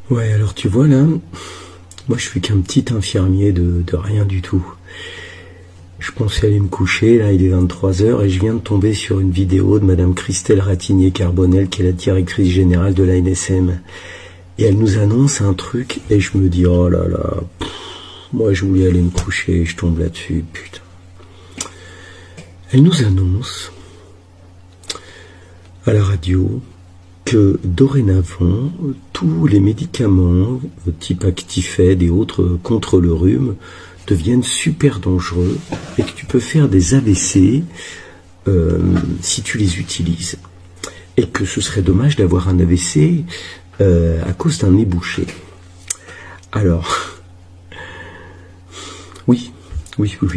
Ouais, alors tu vois là, moi je suis qu'un petit infirmier de rien du tout. Je pensais aller me coucher, là il est 23 heures et je viens de tomber sur une vidéo de Madame Christelle Ratignier-Carbonel qui est la directrice générale de l'ANSM. Et elle nous annonce un truc et je me dis oh là là, moi je voulais aller me coucher et je tombe là-dessus, putain. Elle nous annonce à la radio que dorénavant, tous les médicaments type Actifed et autres contre le rhume deviennent super dangereux et que tu peux faire des AVC si tu les utilises. Et que ce serait dommage d'avoir un AVC à cause d'un nez bouché. Alors, oui.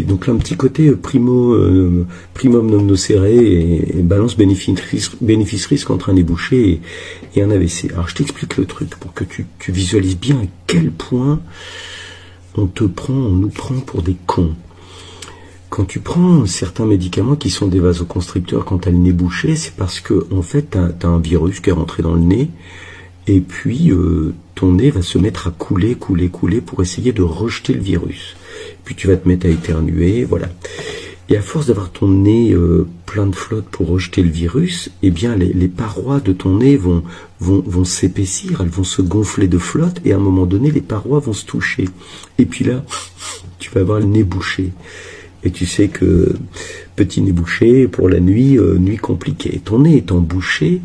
Donc là, un petit côté primum non nocere et balance bénéfice-risque entre un nez bouché et un AVC. Alors, je t'explique le truc pour que tu visualises bien à quel point on nous prend pour des cons. Quand tu prends certains médicaments qui sont des vasoconstricteurs quand t'as le nez bouché, c'est parce que, en fait, t'as un virus qui est rentré dans le nez et puis ton nez va se mettre à couler pour essayer de rejeter le virus. Puis tu vas te mettre à éternuer, voilà. Et à force d'avoir ton nez plein de flotte pour rejeter le virus, eh bien les parois de ton nez vont s'épaissir, elles vont se gonfler de flotte, et à un moment donné, les parois vont se toucher. Et puis là, tu vas avoir le nez bouché. Et tu sais que petit nez bouché pour la nuit, nuit compliquée. Ton nez étant bouché,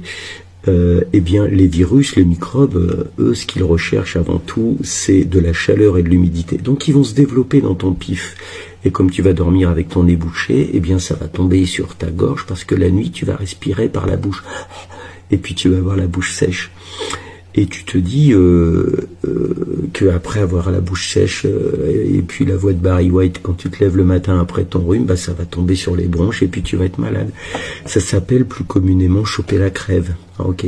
eh bien, les virus, les microbes, eux, ce qu'ils recherchent avant tout, c'est de la chaleur et de l'humidité. Donc, ils vont se développer dans ton pif. Et comme tu vas dormir avec ton nez bouché, eh bien, ça va tomber sur ta gorge parce que la nuit, tu vas respirer par la bouche. Et puis, tu vas avoir la bouche sèche. Et tu te dis que après avoir la bouche sèche et puis la voix de Barry White quand tu te lèves le matin après ton rhume, bah ça va tomber sur les bronches et puis tu vas être malade. Ça s'appelle plus communément choper la crève. Ah, ok.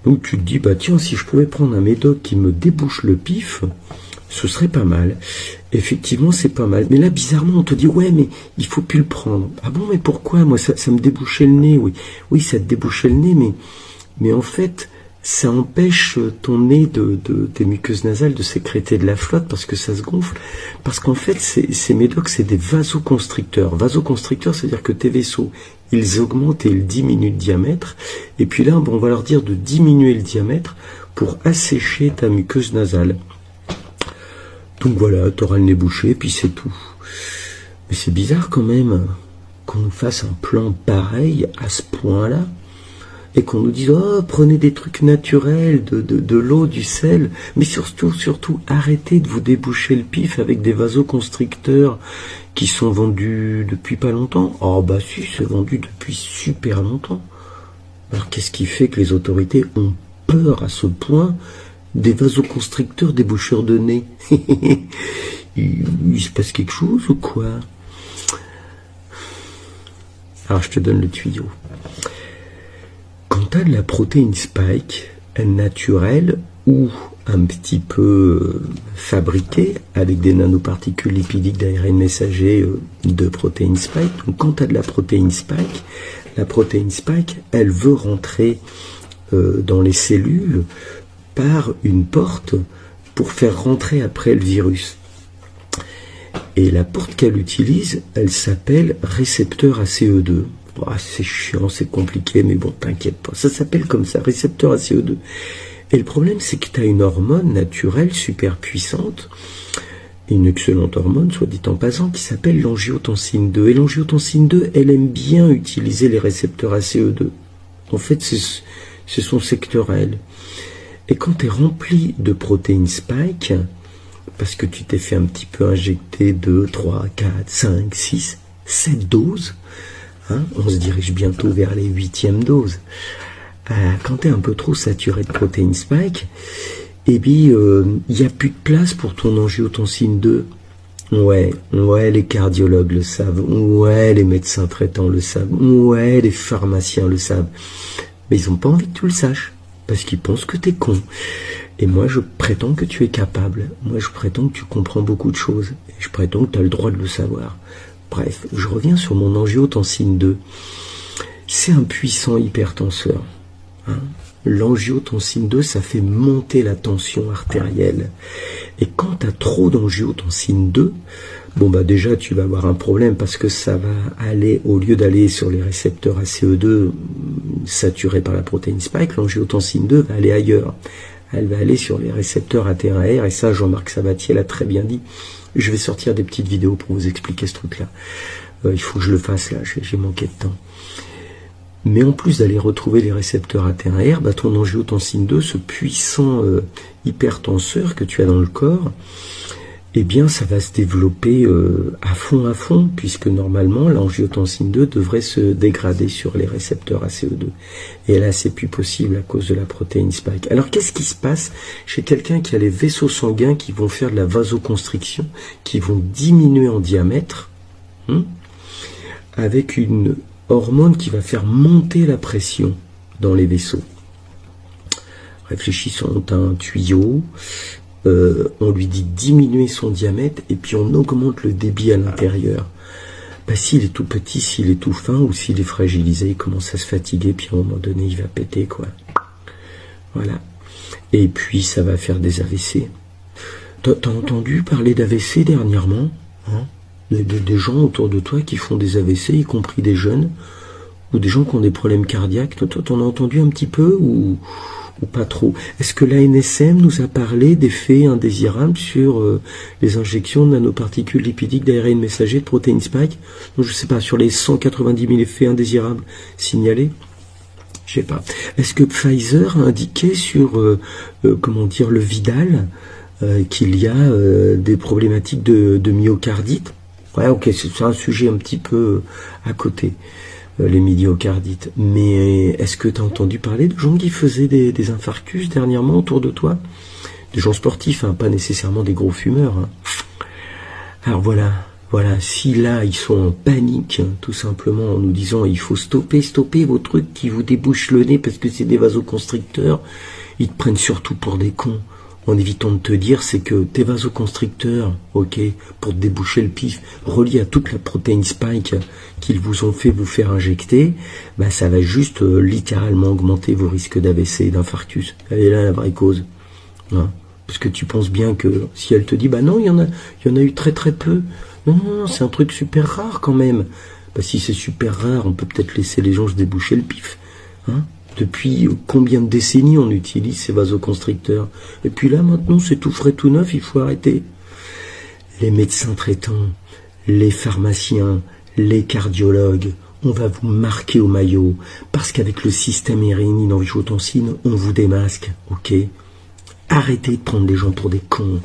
Donc tu te dis bah tiens, si je pouvais prendre un médoc qui me débouche le pif, ce serait pas mal. Effectivement, c'est pas mal. Mais là, bizarrement, on te dit ouais, mais il faut plus le prendre. Ah bon, mais pourquoi? Moi, ça me débouchait le nez. Oui, ça te débouchait le nez, mais en fait, ça empêche ton nez tes muqueuses nasales de sécréter de la flotte parce que ça se gonfle. Parce qu'en fait, ces médocs, c'est des vasoconstricteurs. Vasoconstricteurs, c'est-à-dire que tes vaisseaux, ils augmentent et ils diminuent de diamètre. Et puis là, on va leur dire de diminuer le diamètre pour assécher ta muqueuse nasale. Donc voilà, t'auras le nez bouché, et puis c'est tout. Mais c'est bizarre quand même qu'on nous fasse un plan pareil à ce point-là. Et qu'on nous dise, oh, prenez des trucs naturels, de l'eau, du sel, mais surtout, arrêtez de vous déboucher le pif avec des vasoconstricteurs qui sont vendus depuis pas longtemps. Oh, bah si, c'est vendu depuis super longtemps. Alors, qu'est-ce qui fait que les autorités ont peur à ce point des vasoconstricteurs déboucheurs de nez? Il se passe quelque chose ou quoi? Alors, je te donne le tuyau. Quand tu as de la protéine spike naturelle ou un petit peu fabriquée avec des nanoparticules lipidiques d'ARN messager de protéine spike, donc quand tu as de la protéine spike, elle veut rentrer dans les cellules par une porte pour faire rentrer après le virus. Et la porte qu'elle utilise, elle s'appelle récepteur ACE2. Oh, c'est chiant, c'est compliqué, mais bon, t'inquiète pas. Ça s'appelle comme ça, récepteur ACE2. Et le problème, c'est que tu as une hormone naturelle super puissante, une excellente hormone, soit dit en passant, qui s'appelle l'angiotensine 2. Et l'angiotensine 2, elle aime bien utiliser les récepteurs ACE2. En fait, c'est son secteur à elle. Et quand tu es rempli de protéines spike, parce que tu t'es fait un petit peu injecter 2, 3, 4, 5, 6, 7 doses, on se dirige bientôt vers les 8e doses. Quand tu es un peu trop saturé de protéines spike, eh bien, il n'y a plus de place pour ton angiotensine 2. Ouais, les cardiologues le savent. Ouais, les médecins traitants le savent. Ouais, les pharmaciens le savent. Mais ils n'ont pas envie que tu le saches, parce qu'ils pensent que tu es con. Et moi, je prétends que tu es capable. Moi, je prétends que tu comprends beaucoup de choses. Et je prétends que tu as le droit de le savoir. Bref, je reviens sur mon angiotensine 2. C'est un puissant hypertenseur. L'angiotensine 2, ça fait monter la tension artérielle. Et quand tu as trop d'angiotensine 2, bon bah déjà tu vas avoir un problème parce que ça va aller, au lieu d'aller sur les récepteurs ACE2 saturés par la protéine spike, l'angiotensine 2 va aller ailleurs. Elle va aller sur les récepteurs AT1R, et ça Jean-Marc Sabatier l'a très bien dit. Je vais sortir des petites vidéos pour vous expliquer ce truc-là. Il faut que je le fasse là, j'ai manqué de temps. Mais en plus d'aller retrouver les récepteurs AT1R, bah ton angiotensine 2, ce puissant hypertenseur que tu as dans le corps, eh bien ça va se développer à fond, puisque normalement l'angiotensine 2 devrait se dégrader sur les récepteurs ACE2. Et là c'est plus possible à cause de la protéine spike. Alors qu'est-ce qui se passe chez quelqu'un qui a les vaisseaux sanguins qui vont faire de la vasoconstriction, qui vont diminuer en diamètre, avec une hormone qui va faire monter la pression dans les vaisseaux? Réfléchissons, on a un tuyau, on lui dit diminuer son diamètre et puis on augmente le débit à l'intérieur. Bah, s'il est tout petit, s'il est tout fin ou s'il est fragilisé, il commence à se fatiguer, puis à un moment donné il va péter quoi. Voilà. Et puis ça va faire des AVC. T'as entendu parler d'AVC dernièrement, hein? Des gens autour de toi qui font des AVC, y compris des jeunes, ou des gens qui ont des problèmes cardiaques. Toi, t'en as entendu un petit peu ou pas trop? Est-ce que l'ANSM nous a parlé d'effets indésirables sur les injections de nanoparticules lipidiques d'ARN messager de protéines spike? Donc, je sais pas, sur les 190 000 effets indésirables signalés? Je sais pas. Est-ce que Pfizer a indiqué sur, comment dire, le Vidal, qu'il y a des problématiques de myocardite? Ouais, ok, c'est un sujet un petit peu à côté, les myocardites. Mais est-ce que tu as entendu parler de gens qui faisaient des infarctus dernièrement autour de toi? Des gens sportifs, hein, pas nécessairement des gros fumeurs. Hein. Alors voilà, si là ils sont en panique, hein, tout simplement en nous disant il faut stopper vos trucs qui vous débouchent le nez parce que c'est des vasoconstricteurs, ils te prennent surtout pour des cons. En évitant de te dire, c'est que tes vasoconstricteurs, ok, pour te déboucher le pif, reliés à toute la protéine spike qu'ils vous ont fait vous faire injecter, bah ça va juste littéralement augmenter vos risques d'AVC et d'infarctus. Elle est là la vraie cause. Hein, parce que tu penses bien que si elle te dit, bah non, il y en a eu très peu. Non, c'est un truc super rare quand même. Bah si c'est super rare, on peut peut-être laisser les gens se déboucher le pif. Hein? Depuis combien de décennies on utilise ces vasoconstricteurs? Et puis là, maintenant, c'est tout frais, tout neuf, il faut arrêter. Les médecins traitants, les pharmaciens, les cardiologues, on va vous marquer au maillot, parce qu'avec le système hérénine-angiotensine, on vous démasque, ok? Arrêtez de prendre les gens pour des cons.